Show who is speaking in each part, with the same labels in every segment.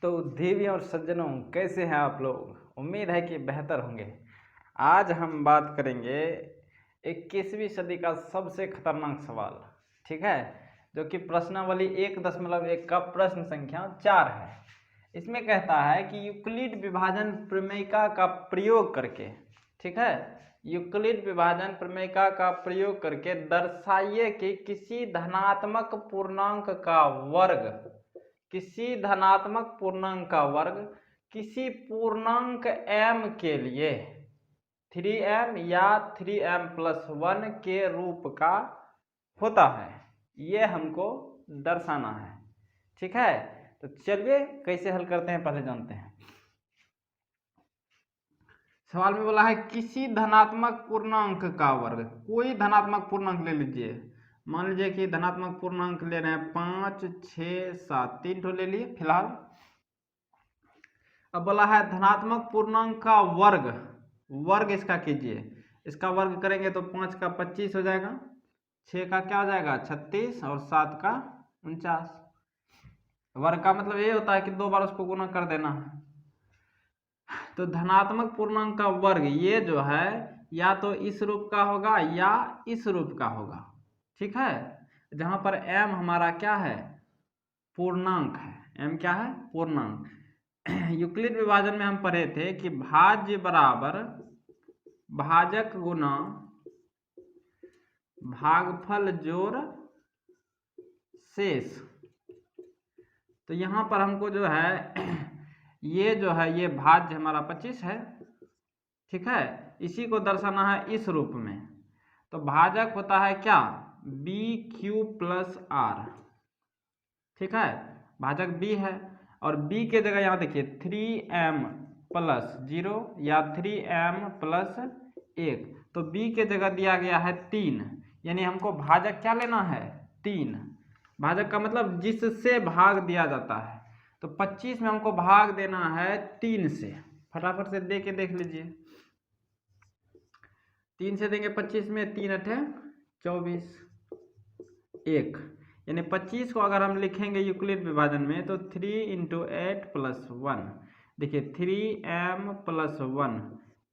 Speaker 1: तो देवी और सज्जनों, कैसे हैं आप लोग? उम्मीद है कि बेहतर होंगे। आज हम बात करेंगे 21वीं सदी का सबसे खतरनाक सवाल, ठीक है, जो कि प्रश्नावली 1.1 का प्रश्न संख्या 4 है। इसमें कहता है कि यूक्लिड विभाजन प्रमेयिका का प्रयोग करके, ठीक है, यूक्लिड विभाजन प्रमेयिका का प्रयोग करके दर्शाइए कि किसी धनात्मक पूर्णांक का वर्ग, किसी धनात्मक पूर्णांक का वर्ग किसी पूर्णांक m के लिए 3m या 3m+1 के रूप का होता है। ये हमको दर्शाना है, ठीक है। तो चलिए कैसे हल करते हैं पहले जानते हैं। सवाल में बोला है किसी धनात्मक पूर्णांक का वर्ग, कोई धनात्मक पूर्णांक ले लीजिए। मान लीजिए कि धनात्मक पूर्णांक ले रहे हैं 5, 6, 7, 3 ठो ले लिए फिलहाल। अब बोला है धनात्मक पूर्णांक का वर्ग, वर्ग इसका कीजिए। इसका वर्ग करेंगे तो 5 का 25 हो जाएगा, 6 का क्या हो जाएगा 36 और 7 का 49। वर्ग का मतलब ये होता है कि 2 बार उसको गुना कर देना है। तो धनात्मक पूर्णांक का वर्ग ये जो है या तो इस रूप का होगा या इस रूप का होगा, ठीक है। जहां पर m हमारा क्या है, पूर्णांक है। m क्या है, पूर्णांक। यूक्लिड विभाजन में हम पढ़े थे कि भाज्य बराबर भाजक गुना भागफल जोड़ शेष। तो यहां पर हमको जो है ये जो है ये भाज्य हमारा 25 है, ठीक है। इसी को दर्शाना है इस रूप में। तो भाजक होता है क्या, BQ+R, ठीक है। भाजक b है और b के जगह यहाँ देखिए 3m+0 या 3m+1। तो b के जगह दिया गया है 3, यानी हमको भाजक क्या लेना है, 3। भाजक का मतलब जिससे भाग दिया जाता है। तो 25 में हमको भाग देना है 3 से। फटाफट से दे के देख लीजिए। 3 से देंगे 25 में, 3 अठे 24, 1, यानी 25 को अगर हम लिखेंगे यूक्लिड विभाजन में तो 3 × 8+1। देखिए 3m+1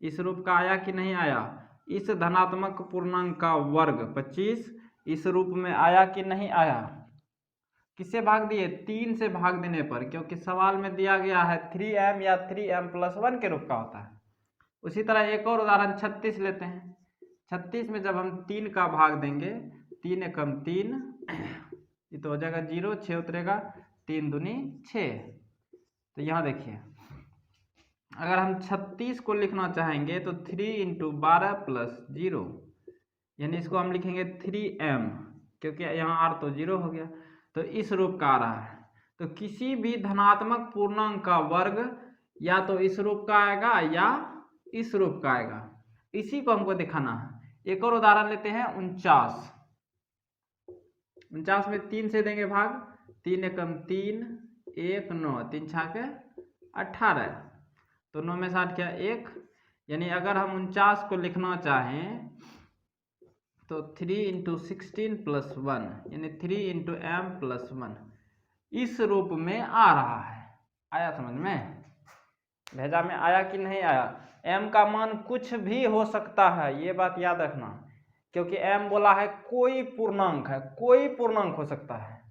Speaker 1: इस रूप का आया कि नहीं आया। इस धनात्मक पूर्णांक का वर्ग 25 इस रूप में आया कि नहीं आया। किससे भाग दिए, 3 से भाग देने पर, क्योंकि सवाल में दिया गया है 3m या 3m+1 के रूप का होता है। उसी तरह एक और उदाहरण 36 लेते हैं। 36 में जब हम 3 का भाग देंगे, 3 एकम 3, ये तो हो जाएगा 0, 6 उतरेगा, 3 दूनी 6। तो यहाँ देखिए अगर हम 36 को लिखना चाहेंगे तो 3 × 12+0, यानी इसको हम लिखेंगे 3m, क्योंकि यहाँ r तो 0 हो गया, तो इस रूप का आ रहा है। तो किसी भी धनात्मक पूर्णांक का वर्ग या तो इस रूप का आएगा या इस रूप का आएगा। इसी को हमको दिखाना है। एक और उदाहरण लेते हैं 49। 49 में 3 से देंगे भाग, 3 एकम 3, 1, 9, 3 छाके 18, तो 9 में 60 क्या 1, यानी अगर हम 49 को लिखना चाहें तो 3 × 16+1 यानी 3 × m+1 इस रूप में आ रहा है। आया समझ में, भेजा में आया कि नहीं आया। m का मान कुछ भी हो सकता है, ये बात याद रखना, क्योंकि m बोला है कोई पूर्णांक है, कोई पूर्णांक हो सकता है।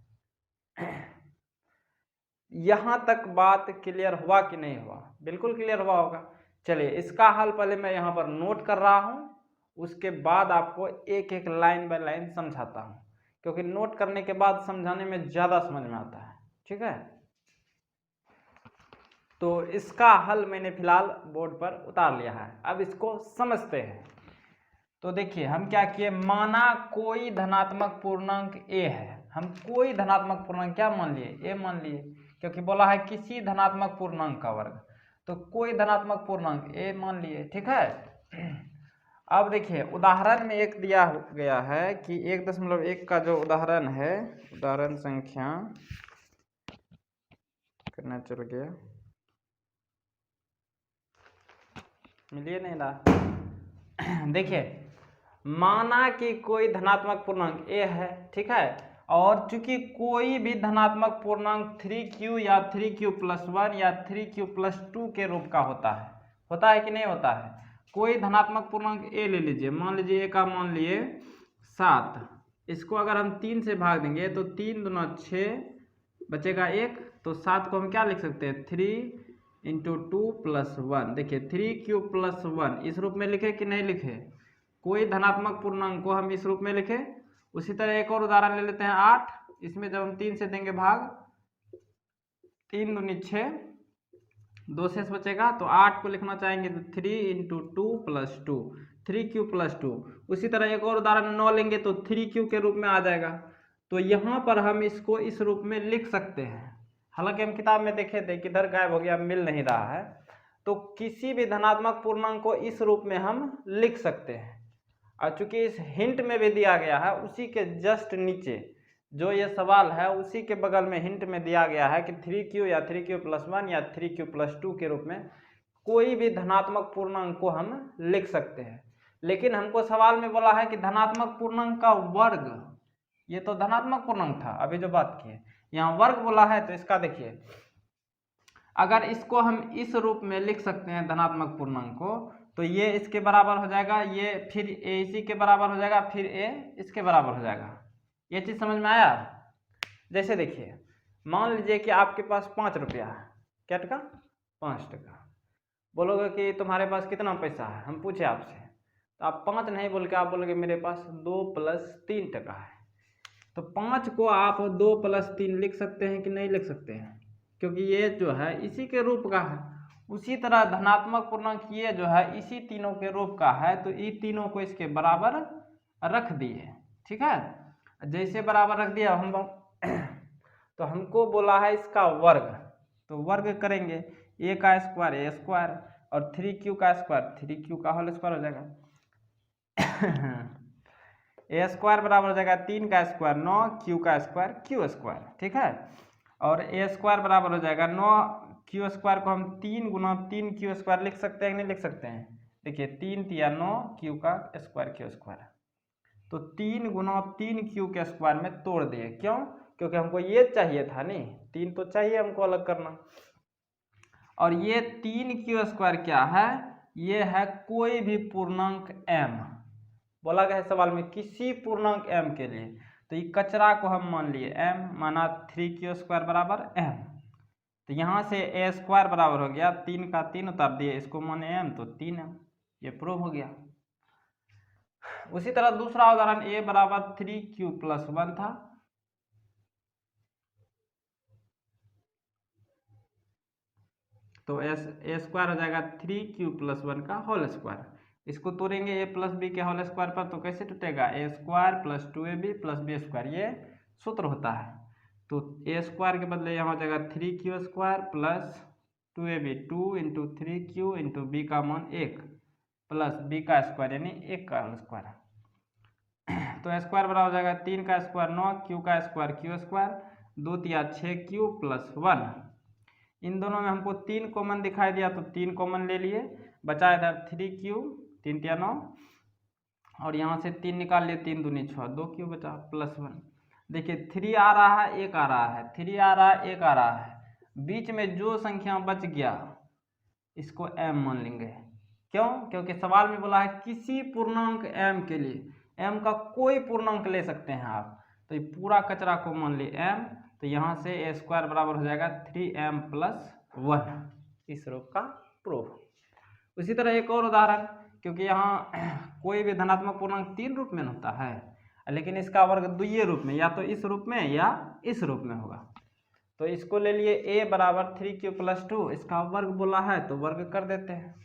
Speaker 1: यहां तक बात क्लियर हुआ कि नहीं हुआ? बिल्कुल क्लियर हुआ होगा। चलिए इसका हल पहले मैं यहाँ पर नोट कर रहा हूँ, उसके बाद आपको एक एक लाइन बाय लाइन समझाता हूँ, क्योंकि नोट करने के बाद समझाने में ज़्यादा समझ में आता है, ठीक है। तो इसका हल मैंने फिलहाल बोर्ड पर उतार लिया है, अब इसको समझते हैं। तो देखिए हम क्या किए, माना कोई धनात्मक पूर्णांक a है। हम कोई धनात्मक पूर्णांक क्या मान लिए, a मान लिए, क्योंकि बोला है किसी धनात्मक पूर्णांक का वर्ग। तो कोई धनात्मक पूर्णांक a मान लिए, ठीक है। अब देखिए उदाहरण में एक दिया गया है कि 1.1 का जो उदाहरण है, उदाहरण संख्या करना चल गया, मिलिए नहीं रहा। देखिए माना कि कोई धनात्मक पूर्णांक a है, ठीक है, और चूंकि कोई भी धनात्मक पूर्णांक 3q या 3q+1 या 3q+2 के रूप का होता है कि नहीं होता है। कोई धनात्मक पूर्णांक a ले लीजिए, मान लीजिए a का मान लिए 7, इसको अगर हम 3 से भाग देंगे तो 3 दूना 6 बचेगा 1, तो 7 को हम क्या लिख सकते हैं 3 × 2+1। देखिए 3q+1 इस रूप में लिखे कि नहीं लिखे, कोई धनात्मक पूर्णांक को हम इस रूप में लिखे। उसी तरह एक और उदाहरण ले लेते हैं 8, इसमें जब हम 3 से देंगे भाग, 3 दूनी 6, 2 शेष बचेगा, तो 8 को लिखना चाहेंगे तो 3 × 2+2, 3q+2। उसी तरह एक और उदाहरण 9 लेंगे तो 3q के रूप में आ जाएगा। तो यहाँ पर हम इसको इस रूप में लिख सकते हैं। हालांकि हम किताब में देखे थे किधर गायब हो गया, मिल नहीं रहा है। तो किसी भी धनात्मक पूर्णांक को इस रूप में हम लिख सकते हैं। और चूंकि इस हिंट में भी दिया गया है, उसी के जस्ट नीचे जो ये सवाल है उसी के बगल में हिंट में दिया गया है कि 3q या 3q+1 या 3q+2 के रूप में कोई भी धनात्मक पूर्णांक को हम लिख सकते हैं। लेकिन हमको सवाल में बोला है कि धनात्मक पूर्णांक का वर्ग, ये तो धनात्मक पूर्णांक था अभी जो बात की है, यहाँ वर्ग बोला है। तो इसका देखिए, अगर इसको हम इस रूप में लिख सकते हैं धनात्मक पूर्णांक को, तो ये इसके बराबर हो जाएगा, ये फिर a इसी के बराबर हो जाएगा, फिर a इसके बराबर हो जाएगा। ये चीज़ समझ में आया। जैसे देखिए, मान लीजिए कि आपके पास 5 रुपया है, क्या टका 5 टका। बोलोगे कि तुम्हारे पास कितना पैसा है, हम पूछे आपसे, तो आप 5 नहीं बोल के आप बोलोगे मेरे पास 2 + 3 टका है। तो 5 को आप 2 + 3 लिख सकते हैं कि नहीं लिख सकते हैं, क्योंकि ये जो है इसी के रूप का है। उसी तरह धनात्मक पूर्णांक ये जो है इसी तीनों के रूप का है, तो ये तीनों को इसके बराबर रख दिए। ठीक है, जैसे बराबर रख दिया हम तो हमको बोला है इसका वर्ग, तो वर्ग करेंगे a का स्क्वायर a स्क्वायर और 3q का स्क्वायर 3q का होल स्क्वायर हो जाएगा। a स्क्वायर बराबर हो जाएगा 3 का स्क्वायर 9, q का स्क्वायर q स्क्वायर। ठीक है, और a स्क्वायर बराबर हो जाएगा 9, q स्क्वायर को हम 3 × 3q स्क्वायर लिख सकते हैं कि नहीं लिख सकते हैं। देखिए 3 × 9 q का स्क्वायर q स्क्वायर, तो 3 × 3q के स्क्वायर में तोड़ दिए। क्यों? क्योंकि हमको ये चाहिए था, नहीं 3 तो चाहिए हमको अलग करना। और ये 3q स्क्वायर क्या है, ये है कोई भी पूर्णांक m, बोला गया है सवाल में किसी पूर्णांक m के लिए। तो ये कचरा को हम मान लिए m, माना 3q स्क्वायर बराबर m। तो यहाँ से a स्क्वायर बराबर हो गया 3 का 3 उतार दिए, इसको माने m तो 3m, ये प्रूव हो गया। उसी तरह दूसरा उदाहरण a बराबर 3q+1 था, तो a स्क्वायर हो जाएगा 3q+1 का होल स्क्वायर। इसको तोड़ेंगे a + b के होल स्क्वायर पर, तो कैसे टूटेगा a square + 2ab + b square, ये सूत्र होता है। तो a स्क्वायर के बदले यहाँ हो जाएगा 3q square + 2ab, 2 × 3q × b का मान 1 प्लस b का स्क्वायर यानी 1 का होल स्क्वायर। तो स्क्वायर बराबर हो जाएगा 3 का स्क्वायर 9, q का स्क्वायर q स्क्वायर, 2 × 6q + 1। इन दोनों में हमको 3 कॉमन दिखाई दिया, तो 3 कॉमन ले लिए, बचा इधर 3q, 3 × 9, और यहाँ से 3 निकाल लिए, 3 दूनी 6, 2q बचा +1। देखिए 3 आ रहा है 1 आ रहा है, 3 आ रहा है 1 आ रहा है, बीच में जो संख्या बच गया इसको m मान लेंगे। क्यों? क्योंकि सवाल में बोला है किसी पूर्णांक m के लिए, m का कोई पूर्णांक ले सकते हैं आप, तो ये पूरा कचरा को मान लिए m। तो यहाँ से a स्क्वायर बराबर हो जाएगा 3m + 1, इस रूप का प्रूफ। उसी तरह एक और उदाहरण, क्योंकि यहाँ कोई भी धनात्मक पूर्णांक 3 रूप में होता है, लेकिन इसका वर्ग द्वितीय रूप में, या तो इस रूप में या इस रूप में होगा। तो इसको ले लिए a बराबर 3q+2, इसका वर्ग बोला है तो वर्ग कर देते हैं।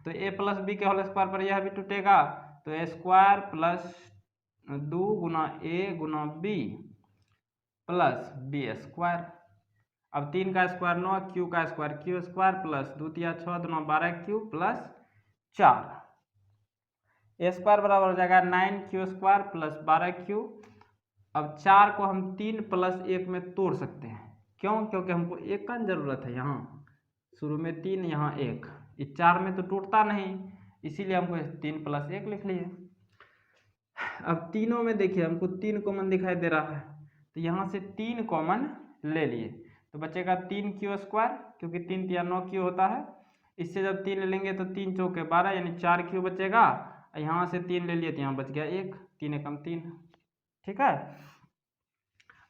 Speaker 1: तो a + b के होल स्क्वायर पर यह भी टूटेगा, तो a square + 2 × a × b + b square. अब 3 का स्क्वायर 9, q का square q square + 2 × 6 = 12q + 4। a square बराबर हो जाएगा 9q स्क्वायर + 12q। अब 4 को हम 3 + 1 में तोड़ सकते हैं। क्यों? क्योंकि हमको 1 का जरूरत है, यहाँ शुरू में 3 यहाँ 1, इस 4 में तो टूटता नहीं, इसीलिए हमको 3 + 1 लिख लिए। अब तीनों में देखिए हमको 3 कॉमन दिखाई दे रहा है, तो यहाँ से 3 कॉमन ले लिए तो बचेगा 3 क्यू स्क्वायर, क्योंकि 3 तिया 9 क्यू होता है। इससे जब 3 ले लेंगे तो 3 चौके 12 यानी 4 क्यू बचेगा। यहाँ से 3 ले लिए तो यहाँ बच गया 1, 3 एकम 3। ठीक है,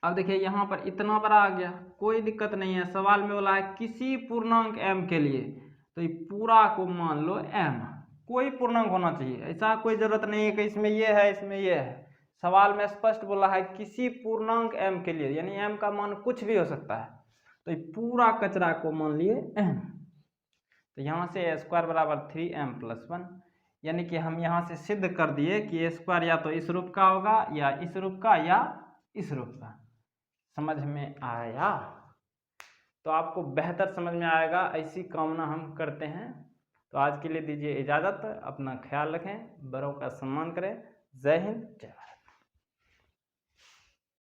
Speaker 1: अब देखिए यहाँ पर इतना बड़ा आ गया, कोई दिक्कत नहीं है। सवाल में बोला है किसी पूर्णांक m के लिए, तो ये पूरा को मान लो m, कोई पूर्णांक होना चाहिए, ऐसा कोई जरूरत नहीं है कि इसमें ये है इसमें ये है। सवाल में स्पष्ट बोला है किसी पूर्णांक m के लिए, यानी m का मान कुछ भी हो सकता है, तो ये पूरा कचरा को मान लिए m। तो यहाँ से a स्क्वायर बराबर 3m+1, यानी कि हम यहाँ से सिद्ध कर दिए कि a स्क्वायर या तो इस रूप का होगा या इस रूप का या इस रूप का। समझ में आया? तो आपको बेहतर समझ में आएगा, ऐसी कामना हम करते हैं। तो आज के लिए दीजिए इजाज़त, अपना ख्याल रखें, बड़ों का सम्मान करें। जय हिंद, जय भारत।